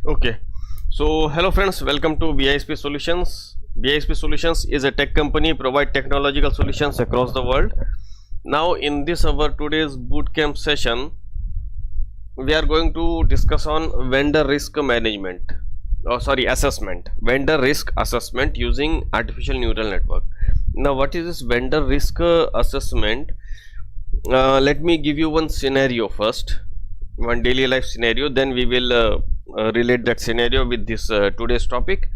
Okay, so hello friends, welcome to BISP Solutions. BISP Solutions is a tech company, provide technological solutions across the world. Now in this our today's bootcamp session, we are going to discuss on vendor risk management, assessment, vendor risk assessment using artificial neural network. Now what is this vendor risk assessment? Let me give you one scenario first, one daily life scenario, then we will relate that scenario with this today's topic.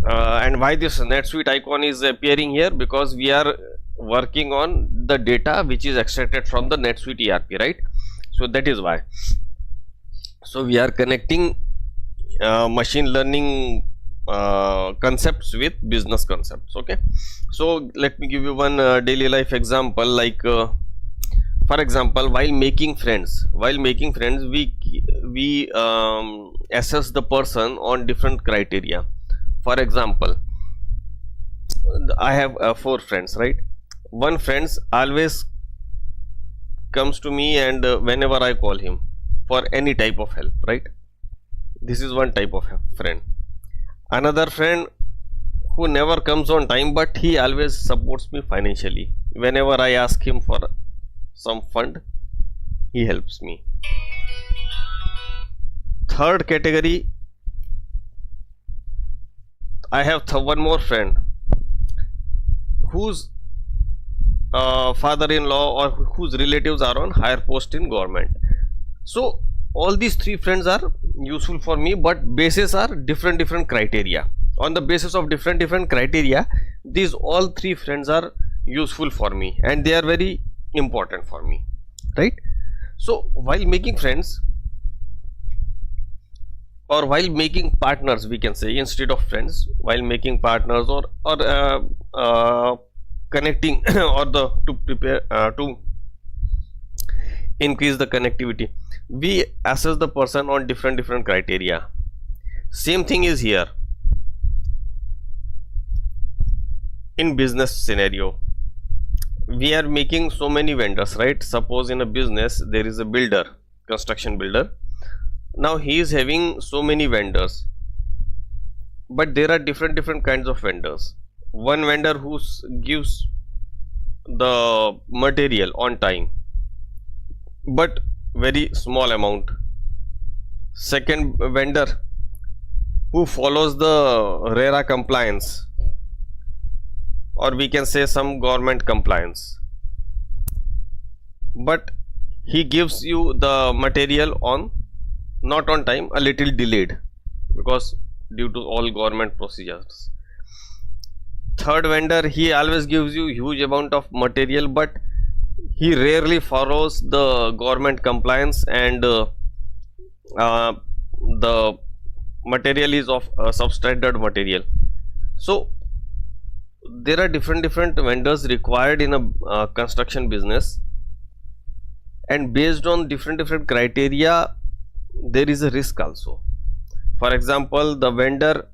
And why this NetSuite icon is appearing here? Because we are working on the data which is extracted from the NetSuite ERP, right? So that is why. So we are connecting machine learning concepts with business concepts. Okay, so let me give you one daily life example. Like for example, while making friends, we assess the person on different criteria. For example, I have 4 friends, right? One friend always comes to me, and whenever I call him for any type of help, right? This is one type of friend. Another friend who never comes on time, but he always supports me financially. Whenever I ask him for some fund, he helps me. Third category, I have one more friend whose father-in-law or whose relatives are on higher post in government. So all these 3 friends are useful for me, but bases are different criteria. On the basis of different criteria, these all 3 friends are useful for me and they are very important for me, right? So while making friends, or while making partners, we can say, instead of friends, while making partners or connecting or to prepare to increase the connectivity, we assess the person on different criteria. Same thing is here in business scenario. We are making so many vendors, right? Suppose in a business there is a builder, construction builder. Now he is having so many vendors, but there are different kinds of vendors. One vendor who gives the material on time, but very small amount. Second vendor who follows the RERA compliance, or we can say some government compliance, but he gives you the material on not on time, a little delayed, because due to all government procedures. Third vendor, he always gives you huge amount of material, but he rarely follows the government compliance, and the material is of substandard material. So there are different vendors required in a construction business, and based on different criteria, there is a risk also. For example, the vendor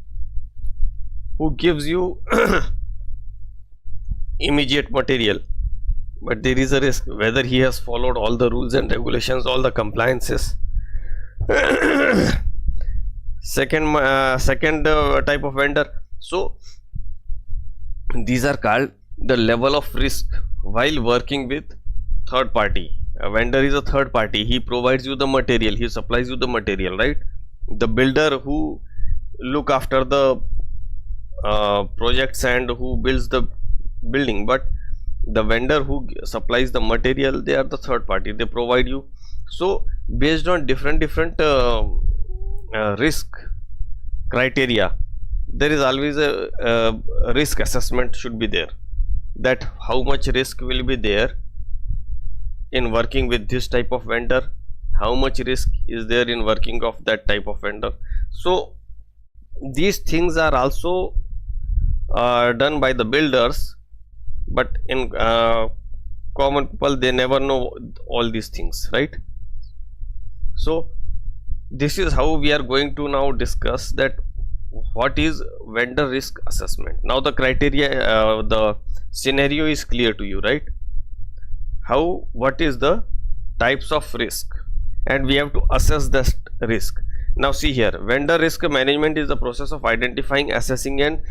who gives you immediate material, but there is a risk whether he has followed all the rules and regulations, all the compliances. Second type of vendor. So these are called the level of risk while working with third party. A vendor is a third party. He provides you the material, he supplies you the material, right? The builder who look after the projects and who builds the building, but the vendor who supplies the material, they are the third party, they provide you. So based on different risk criteria, there is always a risk assessment should be there, that how much risk will be there in working with this type of vendor, how much risk is there in working of that type of vendor. So these things are also done by the builders, but in common people, they never know all these things, right? So this is how we are going to now discuss that what is vendor risk assessment. Now the criteria, the scenario is clear to you, right? What is the types of risk, and we have to assess that risk. Now see here, vendor risk management is the process of identifying, assessing and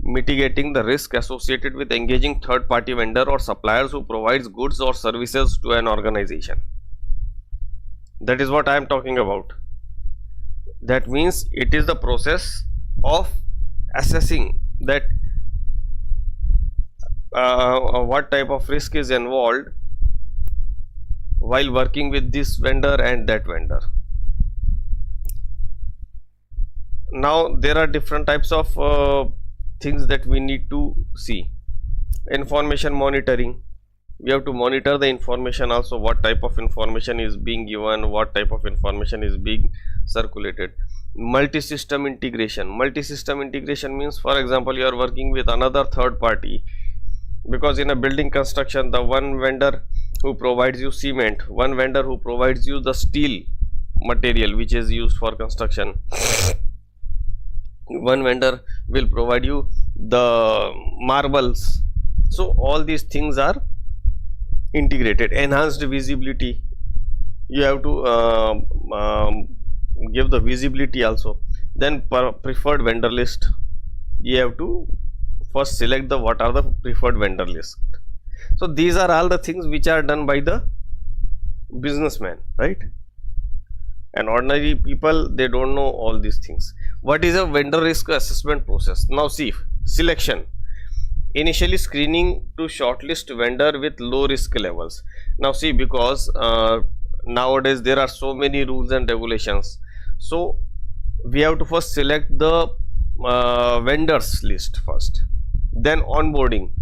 mitigating the risk associated with engaging third party vendor or suppliers who provides goods or services to an organization. That is what I am talking about. That means it is the process of assessing that what type of risk is involved while working with this vendor and that vendor. Now there are different types of things that we need to see. Information monitoring, we have to monitor the information also, what type of information is being given, what type of information is being circulated. Multi-system integration. Multi-system integration means, for example, you are working with another third party, because in a building construction, the one vendor who provides you cement, one vendor who provides you the steel material which is used for construction, one vendor will provide you the marbles. So all these things are integrated. Enhanced visibility, you have to give the visibility also. Then preferred vendor list, you have to first select the what are the preferred vendor list. So these are all the things which are done by the businessman, right? And ordinary people, they don't know all these things. What is a vendor risk assessment process? Now see, selection. Initially screening to shortlist vendor with low risk levels. Now see, because nowadays there are so many rules and regulations, so we have to first select the vendors list first. Then onboarding,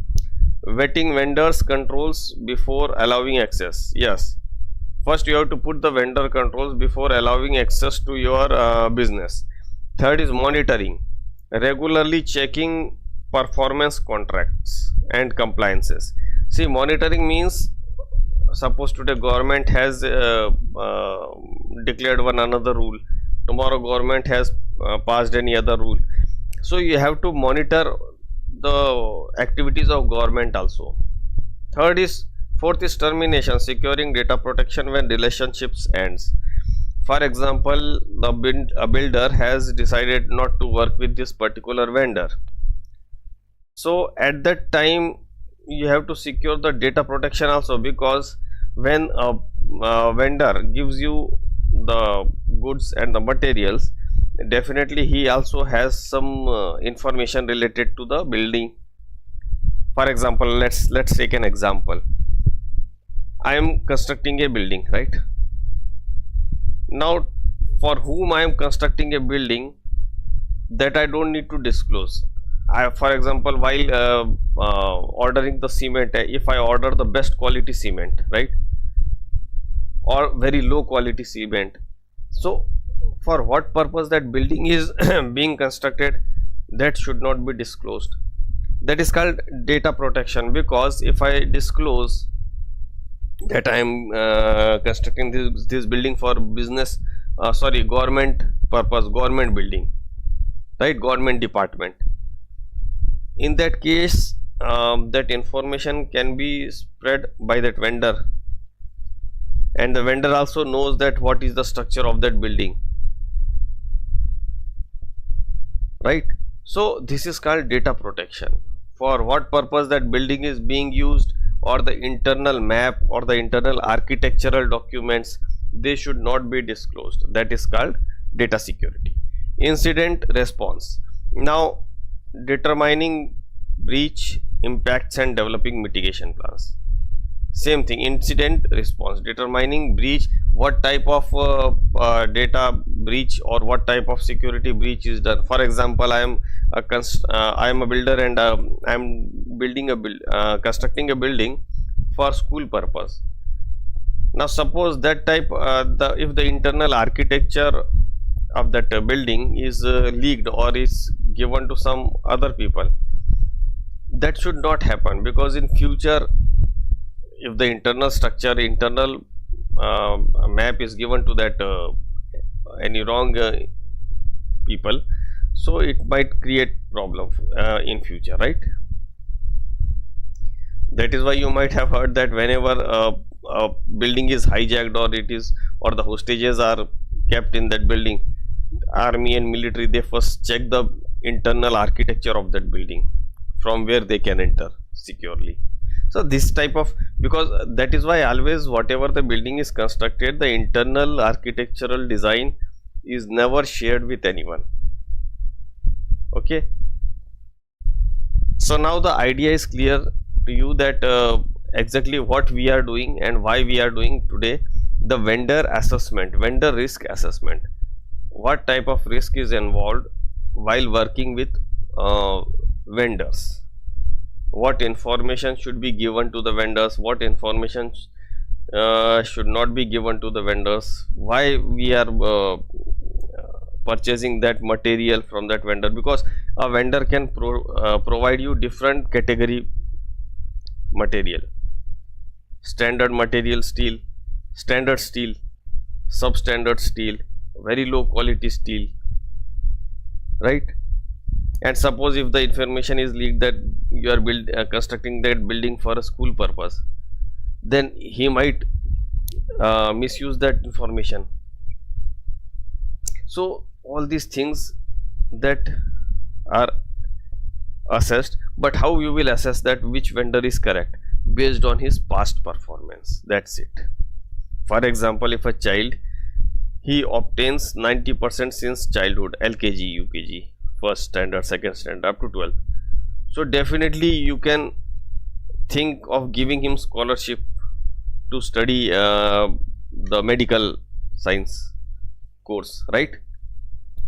vetting vendors controls before allowing access. Yes, first you have to put the vendor controls before allowing access to your business. Third is monitoring, regularly checking performance contracts and compliances. See, monitoring means, suppose today government has declared one another rule, tomorrow government has passed any other rule, so you have to monitor the activities of government also. Fourth is termination, securing data protection when relationships ends. For example, a builder has decided not to work with this particular vendor, so at that time you have to secure the data protection also, because when a vendor gives you the goods and the materials, definitely he also has some information related to the building. For example, let's take an example. I am constructing a building, right? Now for whom I am constructing a building, that I don't need to disclose. For example, while ordering the cement, if I order the best quality cement, right, or very low quality cement, so for what purpose that building is being constructed, that should not be disclosed. That is called data protection, because if I disclose that I am constructing this building for business, government purpose, government building, right, government department, in that case that information can be spread by that vendor, and the vendor also knows that what is the structure of that building, right? So this is called data protection. For what purpose that building is being used, or the internal map or the internal architectural documents, they should not be disclosed. That is called data security. Incident response. Now determining breach impacts and developing mitigation plans. Same thing, incident response, determining breach, what type of data breach or what type of security breach is done. For example, I am a builder and I am building constructing a building for school purpose. Now suppose that type if the internal architecture of that building is leaked or is given to some other people, that should not happen, because in future if the internal structure, internal map is given to that any wrong people, so it might create problem in future, right? That is why you might have heard that whenever a building is hijacked, or the hostages are kept in that building, army and military, they first check the internal architecture of that building from where they can enter securely. So this type of, because that is why always whatever the building is constructed, the internal architectural design is never shared with anyone. Okay, so now the idea is clear to you that exactly what we are doing and why we are doing today. The vendor assessment, vendor risk assessment, what type of risk is involved while working with vendors, what information should be given to the vendors, what information should not be given to the vendors, why we are purchasing that material from that vendor, because a vendor can provide you different category material: standard material steel, standard steel, substandard steel, very low quality steel, right? And suppose if the information is leaked that you are constructing that building for a school purpose, then he might misuse that information. So all these things that are assessed, but how you will assess that which vendor is correct? Based on his past performance, that's it. For example, if a child, he obtains 90% since childhood, LKG, UKG, first standard, second standard, up to 12th, so definitely you can think of giving him scholarship to study the medical science course, right?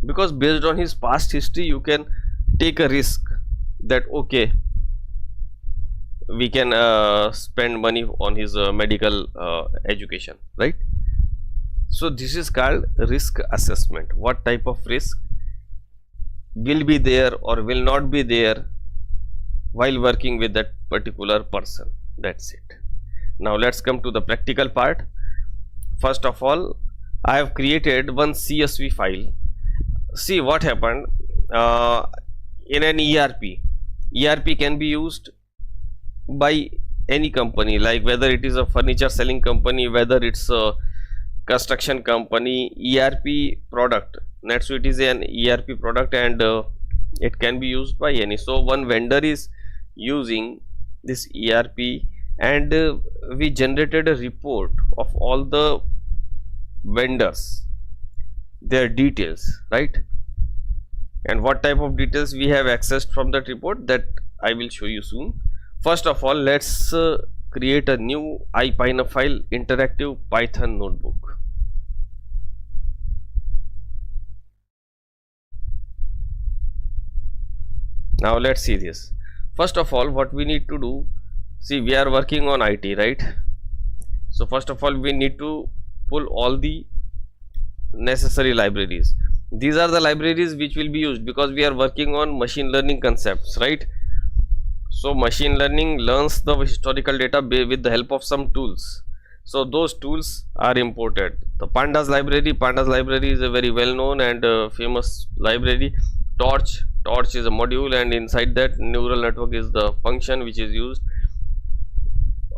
Because based on his past history, you can take a risk that okay, we can spend money on his medical education, right? So this is called risk assessment. What type of risk will be there or will not be there while working with that particular person, that's it. Now let's come to the practical part. First of all, I have created one CSV file. See what happened in an ERP can be used by any company, like whether it is a furniture selling company, whether it's a construction company. ERP product, NetSuite is an ERP product, and it can be used by any. So one vendor is using this ERP, and we generated a report of all the vendors, their details, right? And what type of details we have accessed from that report, that I will show you soon. First of all, let's create a new IPyNFile interactive Python notebook. Now let's see this. First of all, what we need to do, see, we are working on IT, right? So first of all, we need to pull all the necessary libraries. These are the libraries which will be used because we are working on machine learning concepts, right? So machine learning learns the historical data with the help of some tools. So those tools are imported. The Pandas library is a very well known and famous library. Torch is a module, and inside that neural network is the function which is used.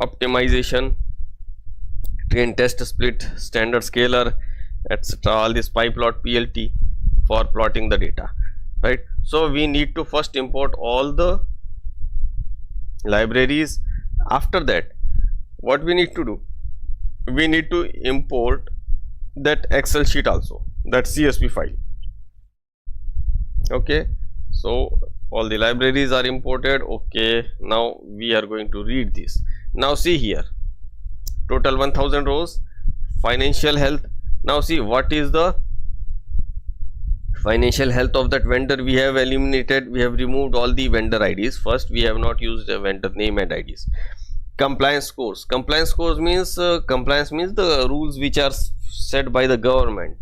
Optimization, train, test, split, standard scalar, etc. All this PyPlot, PLT for plotting the data, right? So we need to first import all the libraries. After that, what we need to do, we need to import that Excel sheet also, that CSV file. Okay, so all the libraries are imported. Okay, now we are going to read this. Now see here, total 1000 rows, financial health. Now see, what is the financial health of that vendor? We have eliminated, we have removed all the vendor IDs. First, we have not used a vendor name and IDs. Compliance scores. Compliance scores means compliance means the rules which are set by the government.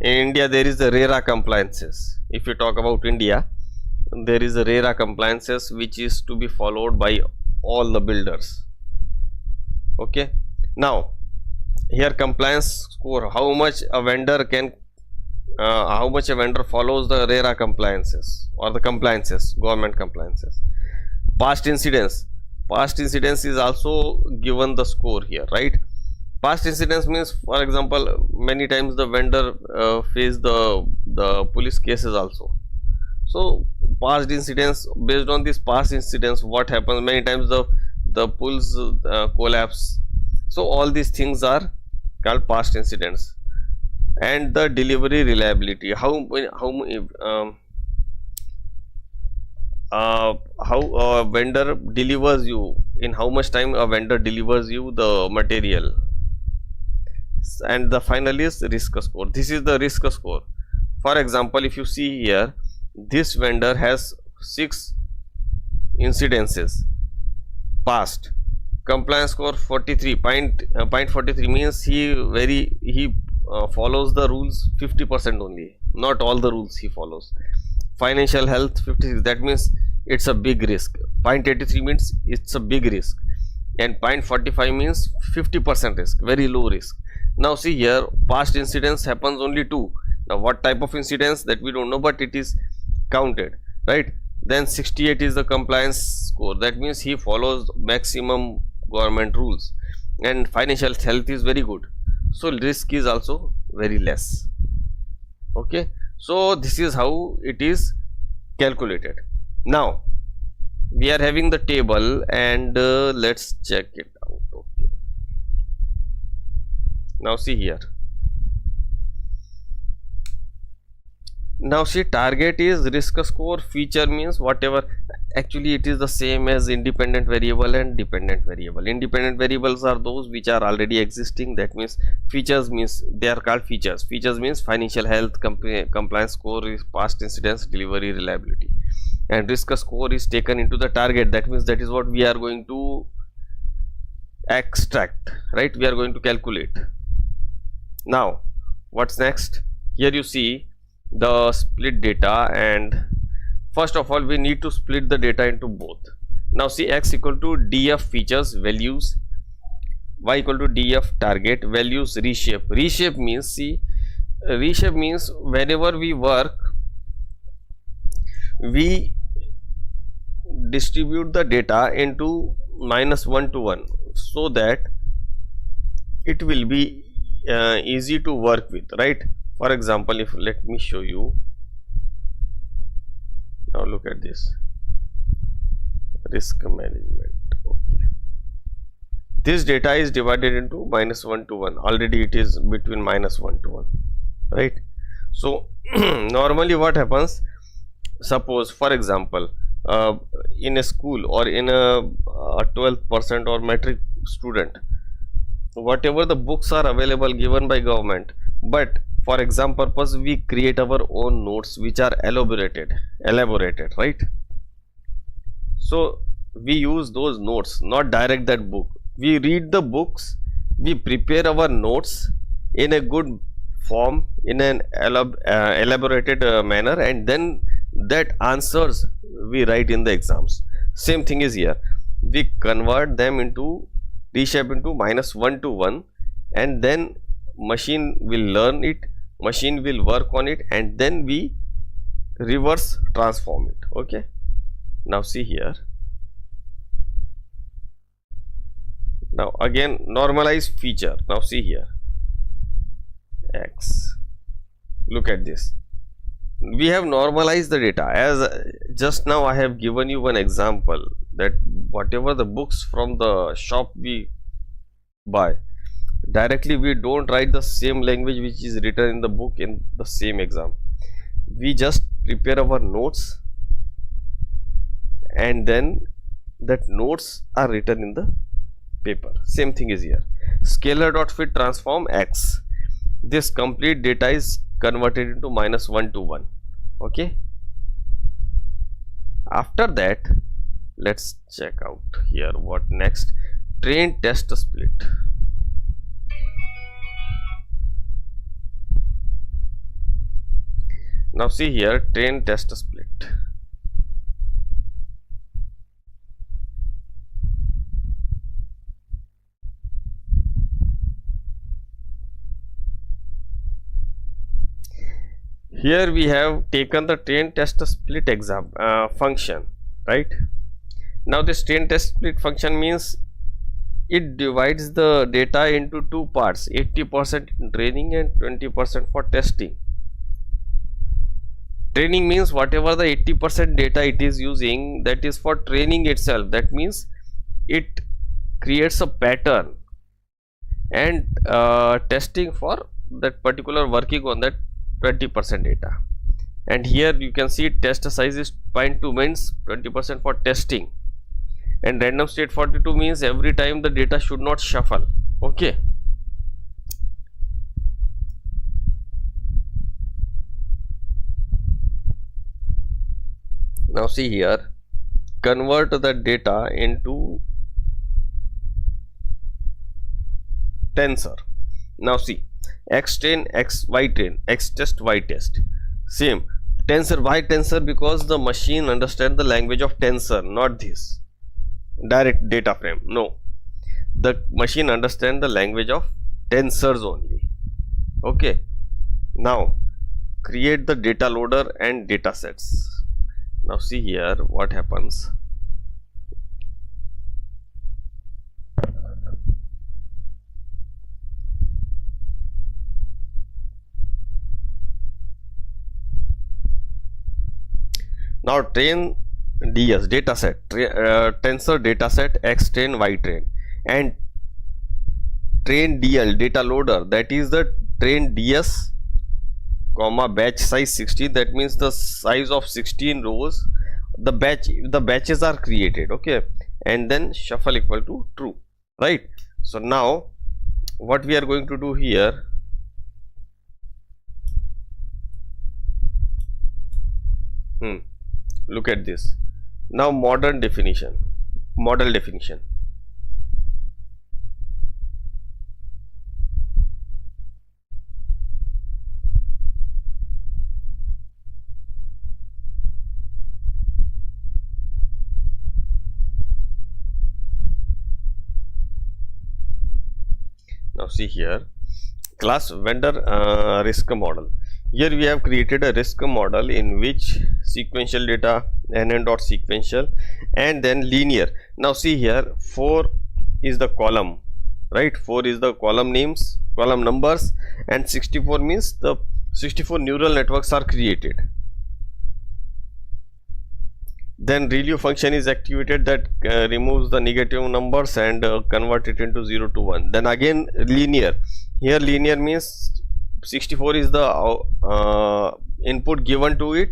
In India, there is the RERA compliances. If you talk about India, there is a RERA compliances which is to be followed by all the builders. Okay. Now, here compliance score, how much a vendor can, how much a vendor follows the RERA compliances or the compliances, government compliances. Past incidents is also given the score here, right? Past incidents means, for example, many times the vendor face the police cases also. So past incidents, based on these past incidents, what happens, many times the pools collapse. So all these things are called past incidents. And the delivery reliability, how a vendor delivers you, in how much time a vendor delivers you the material. And the final is risk score. This is the risk score. For example, if you see here, this vendor has 6 incidences past. Compliance score 43.43 means he follows the rules 50% only, not all the rules he follows. Financial health 56, that means it's a big risk. 0.83 means it's a big risk, and 0.45 means 50% risk, very low risk. Now see here, past incidents happens only 2. Now what type of incidents, that we don't know, but it is counted, right? Then 68 is the compliance score, that means he follows maximum government rules, and financial health is very good, so risk is also very less. Okay, so this is how it is calculated. Now we are having the table, and let's check it out. Okay, now see here. Now see, target is risk score, feature means whatever, actually it is the same as independent variable and dependent variable. Independent variables are those which are already existing, that means features means they are called features. Features means financial health, compliance score is past incidents, delivery reliability, and risk score is taken into the target, that means that is what we are going to extract, right? We are going to calculate. Now what's next? Here you see the split data, and first of all we need to split the data into both. Now see, x equal to df features values, y equal to df target values, reshape. Reshape means, see, reshape means whenever we work, we distribute the data into -1 to 1, so that it will be easy to work with, right? For example, if let me show you, now look at this risk management. Okay, this data is divided into -1 to 1, already it is between -1 to 1, right? So normally what happens, suppose for example in a school or in a 12% or metric student, whatever the books are available given by government, but for exam purpose we create our own notes which are elaborated, right? So we use those notes, not direct that book. We read the books, we prepare our notes in a good form, in an elaborated manner, and then that answers we write in the exams. Same thing is here, we convert them into, reshape into -1 to 1, and then machine will learn it, machine will work on it, and then we reverse transform it. Okay, now see here, now again normalize feature. Now see here, x, look at this, we have normalized the data. As just now I have given you one example, that whatever the books from the shop we buy, directly we don't write the same language which is written in the book in the same exam. We just prepare our notes, and then that notes are written in the paper. Same thing is here, scalar dot fit transform x, this complete data is converted into -1 to 1. Okay, after that let's check out here what next. Train test split. Now see here, train test split. Here we have taken the train test split function, right? Now this train test split function means it divides the data into two parts, 80% in training and 20% for testing. Training means whatever the 80% data it is using, that is for training itself. That means it creates a pattern, and testing for that particular working on that 20% data. And here you can see test size is 0.2 means 20% for testing, and random state 42 means every time the data should not shuffle. Okay. Now see here, convert the data into tensor. Now see, x train, x y train, x test, y test, same tensor. Why tensor? Because the machine understands the language of tensor, not this direct data frame. No, the machine understands the language of tensors only. Okay. Now create the data loader and data sets. Now see here what happens. Now train DS dataset, tensor dataset, x train, y train, and train DL data loader, that is the train DS comma batch size 16. That means the size of 16 rows, the batches are created. Okay, and then shuffle equal to true, right? So now what we are going to do here, look at this. Now model definition. Now see here, class vendor risk model. Here we have created a risk model in which sequential data, nn.sequential, and then linear. Now see here, 4 is the column, right? 4 is the column names, column numbers, and 64 means the 64 neural networks are created. Then ReLU function is activated, that removes the negative numbers and convert it into 0 to 1. Then again linear. Here linear means 64 is the input given to it,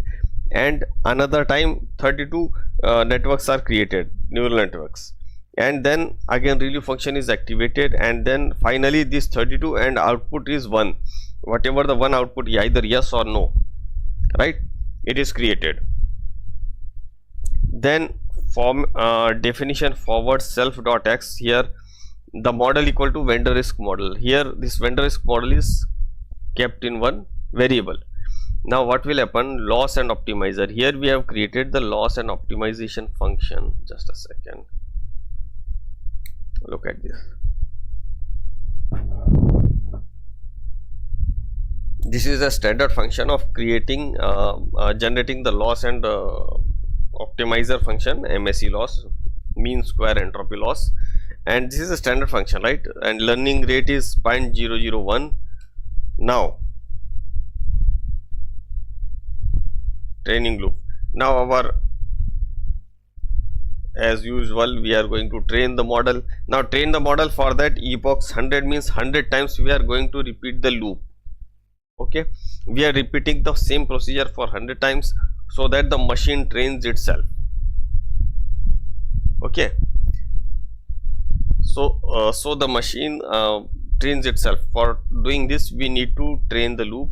and another time 32 networks are created, neural networks, and then again ReLU function is activated, and then finally this 32 and output is 1. Whatever the one output, either yes or no, right, it is created. Then form definition forward self.x. Here the model equal to vendor risk model. Here this vendor risk model is kept in one variable. Now what will happen? Loss and optimizer. Here we have created the loss and optimization function. Just a second, look at this. This is a standard function of creating generating the loss and optimizer function, MSE loss, mean square entropy loss, and this is a standard function, right? And learning rate is 0.001. Now training loop. Now our, as usual, we are going to train the model. Now train the model. For that, epochs 100 means 100 times we are going to repeat the loop. Okay, we are repeating the same procedure for 100 times so that the machine trains itself. Okay, so the machine trains itself. For doing this, we need to train the loop.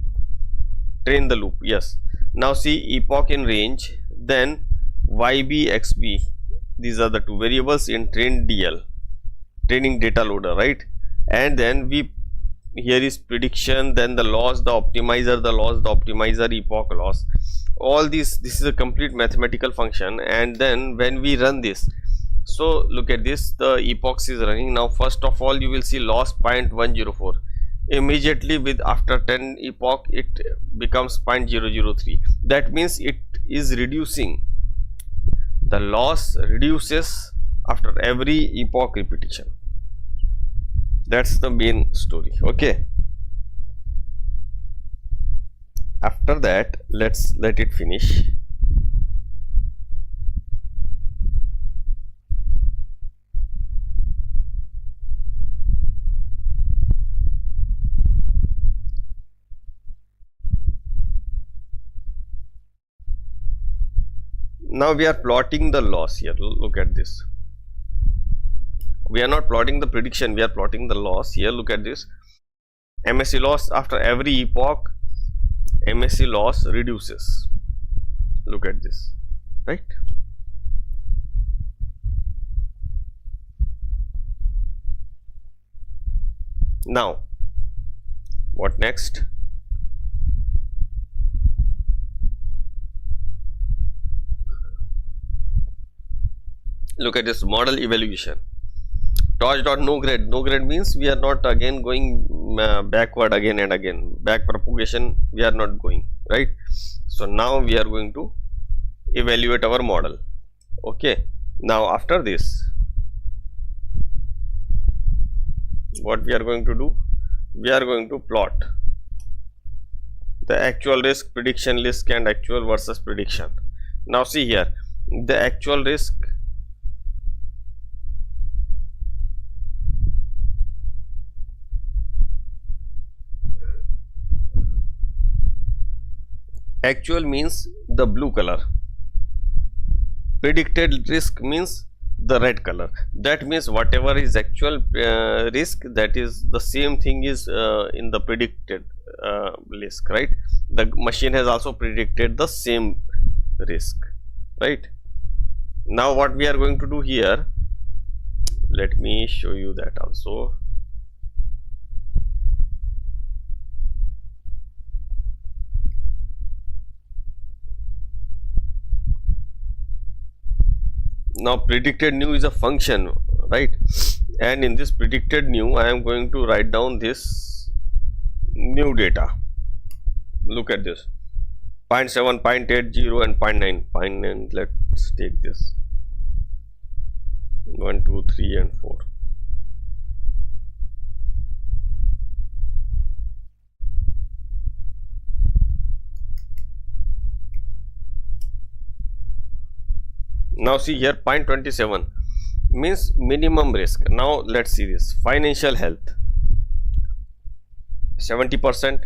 Yes. Now see epoch in range, then YB XB. These are the two variables in train DL, training data loader, right? And then we, here is prediction, then the loss, the optimizer, the loss, the optimizer, epoch loss. All this is a complete mathematical function. And then when we run this, so look at this, the epochs is running. Now first of all, you will see loss 0.104. Immediately with after 10 epoch, it becomes 0.003. That means it is reducing. The loss reduces after every epoch repetition. That's the main story. Okay, after that let's let it finish. Now we are plotting the loss here. Look at this. We are not plotting the prediction, we are plotting the loss here. Look at this. MSE loss after every epoch, MSE loss reduces. Look at this, right? Now, what next? Look at this model evaluation. Torch.no grade. No grade means we are not again going backward again and again. Back propagation we are not going, right? So now we are going to evaluate our model. Okay. Now after this, what we are going to do? We are going to plot the actual risk, prediction risk, and actual versus prediction. Now see here, the actual risk. Actual means the blue color, predicted risk means the red color. That means whatever is actual risk, that is the same thing is in the predicted risk, right? The machine has also predicted the same risk, right? Now what we are going to do here, let me show you that also. Now predicted new is a function, right? And in this predicted new, I am going to write down this new data. Look at this, 0.7, 0.80 and 0.9. 0.9, let's take this 1, 2, 3 and 4. Now see here, 0.27 means minimum risk. Now let's see this. Financial health 70%,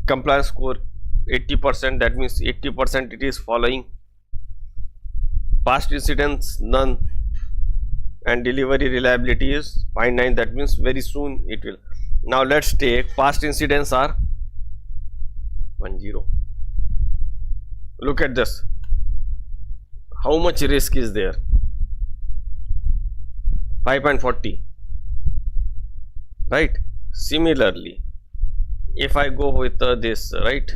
compliance score 80%, that means 80% it is following. Past incidents none, and delivery reliability is 0.9, that means very soon it will. Now let's take past incidents are 10. Look at this, how much risk is there? 5.40, right? Similarly, if I go with this, right,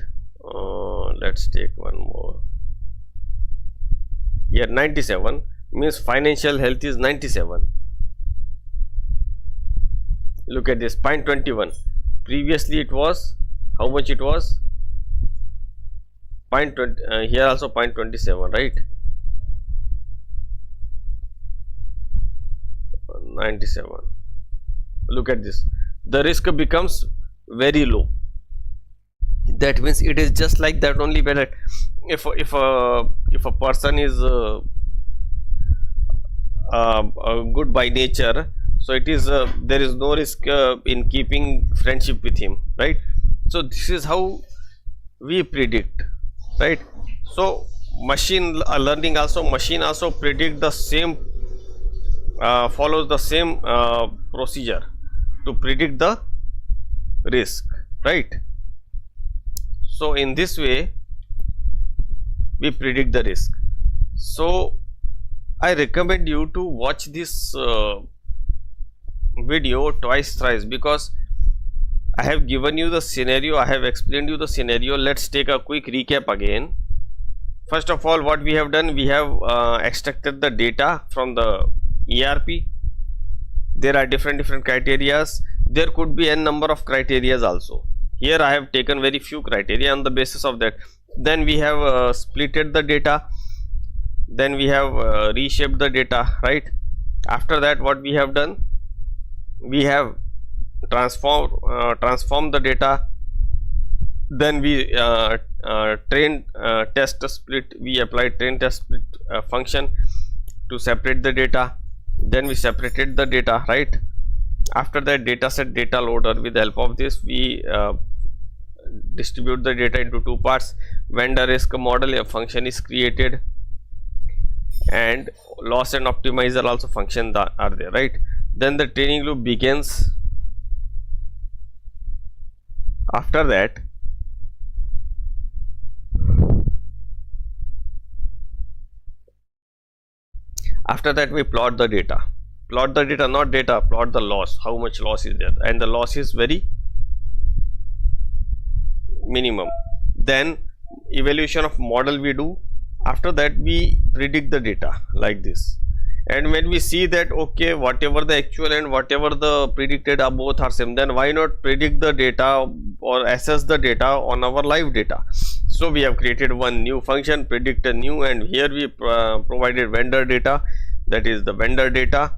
let's take one more here, 97 means financial health is 97. Look at this, 0.21, previously it was, how much it was? 0.20, here also 0.27, right? 97. Look at this, the risk becomes very low. That means it is just like that only, when if a person is good by nature, so it is there is no risk in keeping friendship with him, right? So this is how we predict, right? So machine learning also, machine also predict the same, follows the same procedure to predict the risk, right? So in this way we predict the risk. So I recommend you to watch this video twice, thrice, because I have given you the scenario, I have explained you the scenario. Let's take a quick recap again. First of all, what we have done, we have extracted the data from the ERP. There are different criterias. There could be n number of criterias also. Here I have taken very few criteria. On the basis of that, then we have splitted the data, then we have reshaped the data, right? After that, what we have done, we have transform the data, then we train test split, we applied train test split function to separate the data, then we separated the data, right? After that, dataset data loader, with the help of this we distribute the data into two parts. Vendor risk model, a function is created, and loss and optimizer also function are there, right? Then the training loop begins. After that, we plot the data, not data, plot the loss, how much loss is there, and the loss is very minimum. Then evaluation of model we do. After that, we predict the data like this, and when we see that okay, whatever the actual and whatever the predicted are both are same, then why not predict the data or assess the data on our live data? So we have created one new function, predict a new, and here we provided vendor data, that is the vendor data.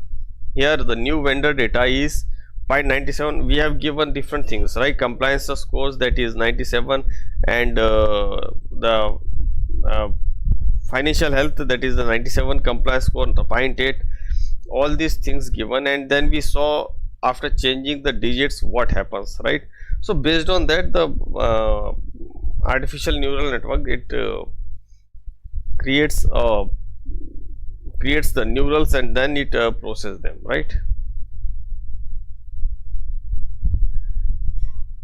Here the new vendor data is 97. We have given different things, right? Compliance scores, that is 97, and the financial health, that is the 97, compliance score 0.8, all these things given, and then we saw after changing the digits what happens, right? So based on that, the artificial neural network, it creates the neurals, and then it processes them, right?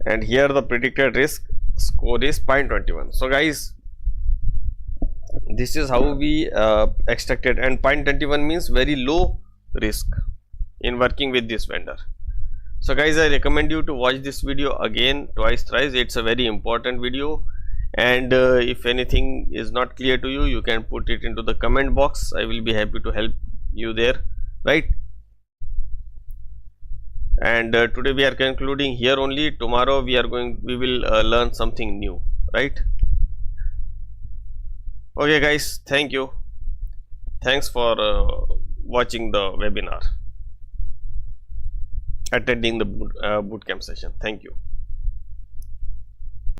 And here the predicted risk score is 0.21. So guys, this is how we extracted, and 0.21 means very low risk in working with this vendor. So guys, I recommend you to watch this video again, twice, thrice. It's a very important video, and if anything is not clear to you, you can put it into the comment box. I will be happy to help you there, right? And today we are concluding here only. Tomorrow we will learn something new, right? Okay guys, thank you. Thanks for watching the webinar, attending the bootcamp session. Thank you.